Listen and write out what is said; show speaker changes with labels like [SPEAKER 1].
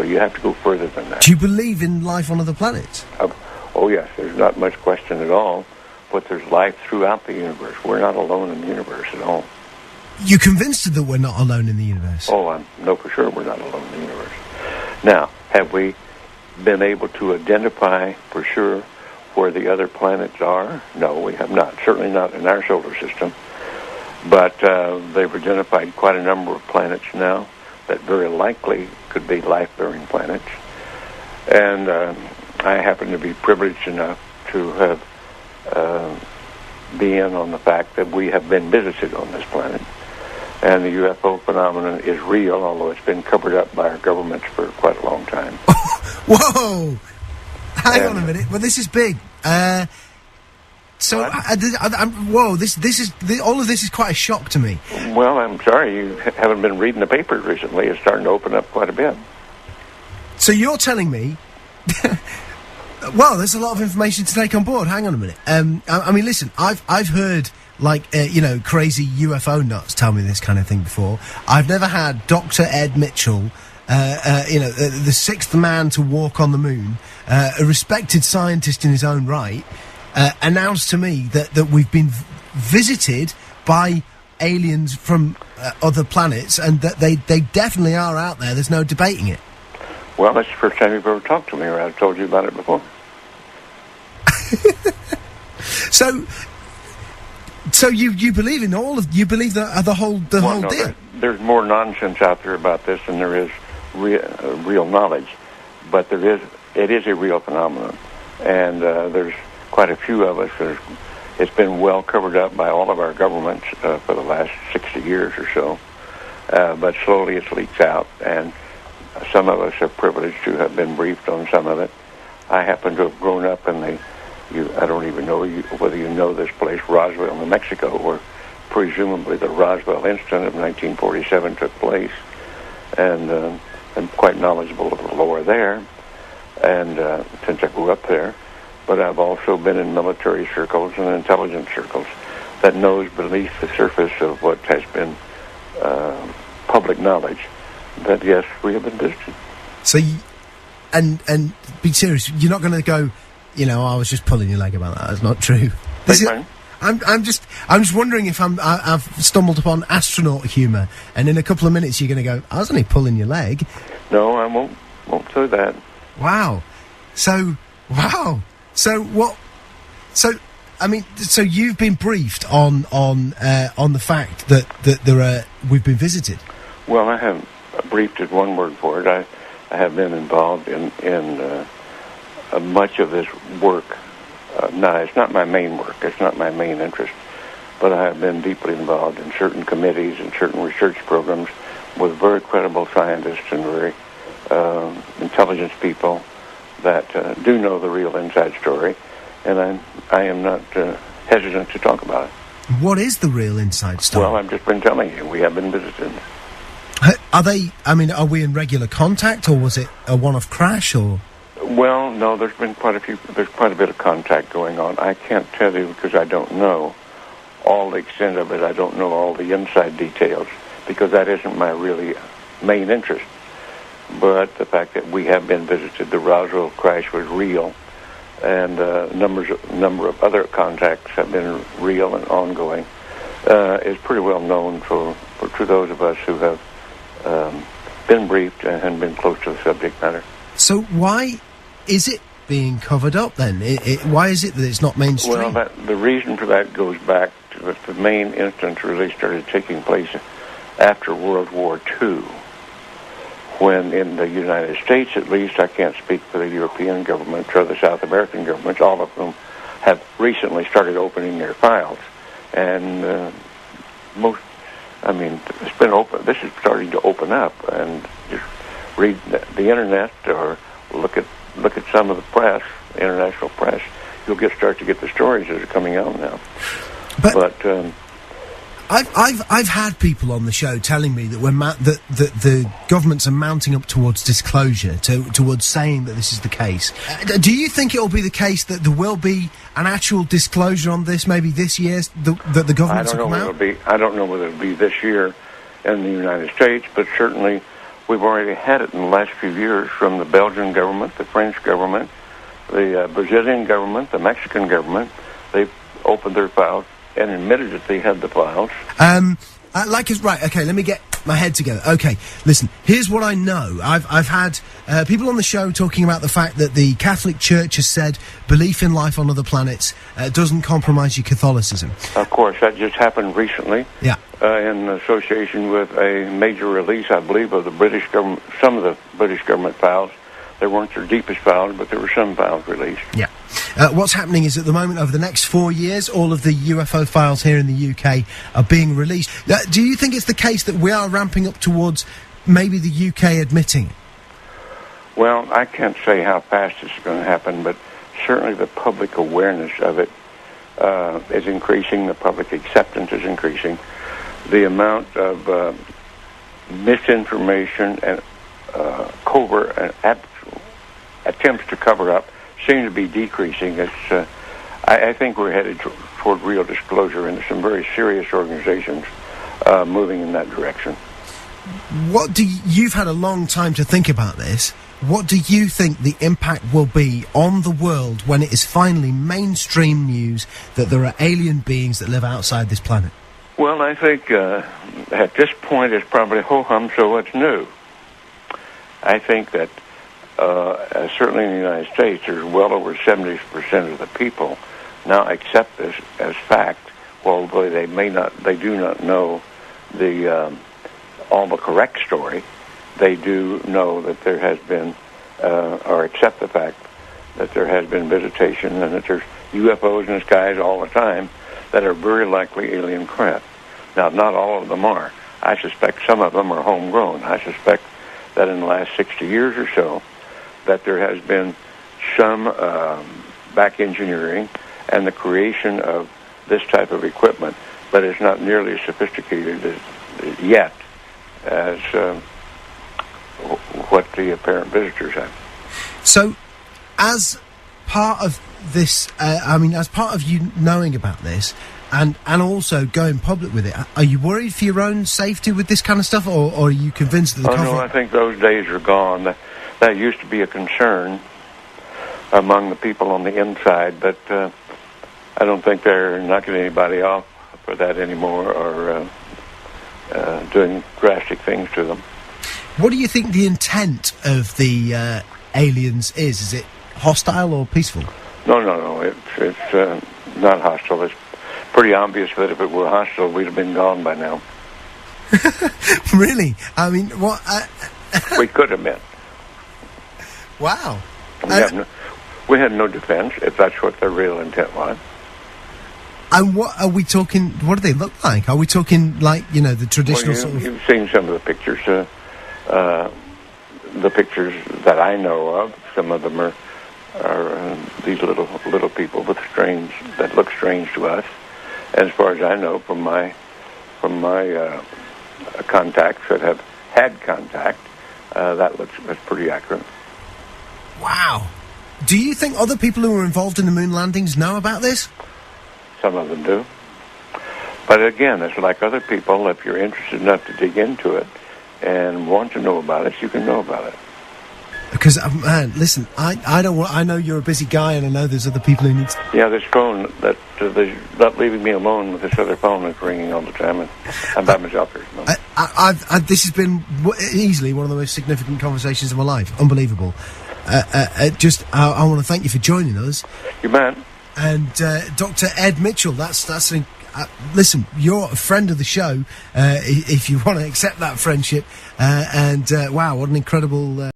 [SPEAKER 1] So you have to go further than that.
[SPEAKER 2] Do you believe in life on other planets?
[SPEAKER 1] Oh, yes. There's not much question at all. But there's life throughout the universe. We're not alone in the universe at all.
[SPEAKER 2] You're convinced that we're not alone in the universe?
[SPEAKER 1] Oh, I know for sure we're not alone in the universe. Now, have we been able to identify for sure where the other planets are? No, we have not. Certainly not in our solar system. But they've identified quite a number of planets now that very likely could be life-bearing planets. And I happen to be privileged enough to have be in on the fact that we have been visited on this planet. And the UFO phenomenon is real, although it's been covered up by our governments for quite a long time.
[SPEAKER 2] Whoa! Hang on a minute. Well, this is big. Whoa! All of this is quite a shock to me.
[SPEAKER 1] Well, I'm sorry you haven't been reading the papers recently. It's starting to open up quite a bit.
[SPEAKER 2] So you're telling me? Well, there's a lot of information to take on board. Hang on a minute. I mean, listen. I've heard crazy UFO nuts tell me this kind of thing before. I've never had Dr. Ed Mitchell, the sixth man to walk on the moon, a respected scientist in his own right, announced to me that we've been visited by aliens from other planets, and that they definitely are out there. There's no debating it.
[SPEAKER 1] Well, that's the first time you've ever talked to me, or I've told you about it before.
[SPEAKER 2] So you believe in you believe the whole deal?
[SPEAKER 1] There's more nonsense out there about this than there is real knowledge, but it is a real phenomenon, and there's quite a few of us. It's been well covered up by all of our governments for the last 60 years or so, but slowly it leaks out, and some of us are privileged to have been briefed on some of it. I happen to have grown up in I don't even know whether you know this place, Roswell, New Mexico, where presumably the Roswell incident of 1947 took place, and I'm quite knowledgeable of the lore there, and since I grew up there. But I've also been in military circles and intelligence circles that knows beneath the surface of what has been public knowledge that, yes, we have been visited. So,
[SPEAKER 2] and be serious, you're not going to go, I was just pulling your leg about that. That's not true. I'm just wondering if I've stumbled upon astronaut humour, and in a couple of minutes you're going to go, I was only pulling your leg.
[SPEAKER 1] No, I won't do that.
[SPEAKER 2] Wow. So what? So you've been briefed on the fact that we've been visited.
[SPEAKER 1] Well, I haven't briefed is one word for it. I have been involved in much of this work. Now, it's not my main work. It's not my main interest. But I have been deeply involved in certain committees and certain research programs with very credible scientists and very intelligence people that do know the real inside story. And I am not hesitant to talk about it.
[SPEAKER 2] What is the real inside story?
[SPEAKER 1] Well, I've just been telling you. We have been visited.
[SPEAKER 2] Are we in regular contact, or was it a one-off crash, or...?
[SPEAKER 1] Well, no, there's quite a bit of contact going on. I can't tell you because I don't know all the extent of it. I don't know all the inside details because that isn't my really main interest. But the fact that we have been visited, the Roswell crash was real, and a number of other contacts have been real and ongoing, is pretty well known to those of us who have been briefed and been close to the subject matter.
[SPEAKER 2] So why is it being covered up then? Why is it that it's not mainstream?
[SPEAKER 1] Well, the reason for that goes back to the main instance really started taking place after World War II, when in the United States, at least, I can't speak for the European governments or the South American governments, all of whom have recently started opening their files. And it's been open. This is starting to open up, and just read the internet or look at some of the press, international press. You'll start to get the stories that are coming out now. But
[SPEAKER 2] I've had people on the show telling me that that the governments are mounting up towards disclosure, towards saying that this is the case. Do you think it will be the case that there will be an actual disclosure on this, maybe this year, that the governments will come out?
[SPEAKER 1] I don't know whether it'll be this year in the United States, but certainly We've already had it in the last few years from the Belgian government, the French government, the Brazilian government, the Mexican government. They've opened their files and admitted that they had the files.
[SPEAKER 2] Right, okay, let me get my head together. Okay, listen, here's what I know. I've had people on the show talking about the fact that the Catholic Church has said belief in life on other planets doesn't compromise your Catholicism.
[SPEAKER 1] Of course, that just happened recently.
[SPEAKER 2] Yeah.
[SPEAKER 1] In association with a major release, I believe, of the British government, some of the British government files. They weren't their deepest files, but there were some files released.
[SPEAKER 2] Yeah. What's happening is at the moment, over the next 4 years, all of the UFO files here in the UK are being released. Do you think it's the case that we are ramping up towards maybe the UK admitting?
[SPEAKER 1] Well, I can't say how fast it's going to happen, but certainly the public awareness of it is increasing. The public acceptance is increasing. The amount of misinformation and covert and attempts to cover up seem to be decreasing. I think we're headed toward real disclosure, and some very serious organizations moving in that direction.
[SPEAKER 2] You've had a long time to think about this. What do you think the impact will be on the world when it is finally mainstream news that there are alien beings that live outside this planet?
[SPEAKER 1] Well, I think at this point it's probably ho-hum, so what's new? I think that certainly in the United States, there's well over 70% of the people now accept this as fact, although they do not know all the correct story. They do know that there has been, or accept the fact that there has been visitation and that there's UFOs in the skies all the time that are very likely alien craft. Now, not all of them are. I suspect some of them are homegrown. I suspect that in the last 60 years or so, that there has been some back engineering and the creation of this type of equipment, but it's not nearly as sophisticated yet as what the apparent visitors have.
[SPEAKER 2] So, as part of this, as part of you knowing about this, and also going public with it, are you worried for your own safety with this kind of stuff, or are you convinced that the
[SPEAKER 1] no, I think those days are gone. That used to be a concern among the people on the inside, but I don't think they're knocking anybody off for that anymore or doing drastic things to them.
[SPEAKER 2] What do you think the intent of the aliens is? Is it hostile or peaceful?
[SPEAKER 1] No. It's not hostile. It's pretty obvious that if it were hostile, we'd have been gone by now.
[SPEAKER 2] Really? I mean, what?
[SPEAKER 1] We could have been.
[SPEAKER 2] Wow.
[SPEAKER 1] We had no defense, if that's what their real intent was.
[SPEAKER 2] And what are we talking? What do they look like? Are we talking like, the traditional sort of...
[SPEAKER 1] You've seen some of the pictures. The pictures that I know of, some of them are these little people that look strange to us. And as far as I know, from my contacts that have had contact, that's pretty accurate.
[SPEAKER 2] Wow. Do you think other people who were involved in the moon landings know about this?
[SPEAKER 1] Some of them do. But again, it's like other people. If you're interested enough to dig into it and want to know about it, you can know about it.
[SPEAKER 2] Because, man, listen, I don't want... I know you're a busy guy, and I know there's other people who need...
[SPEAKER 1] Yeah, this phone, they're not leaving me alone with this other phone that's ringing all the time, and I'm by myself here.
[SPEAKER 2] This has been easily one of the most significant conversations of my life. Unbelievable. I want to thank you for joining us.
[SPEAKER 1] You bet.
[SPEAKER 2] And Dr. Ed Mitchell, listen, you're a friend of the show, if you want to accept that friendship. Wow, what an incredible...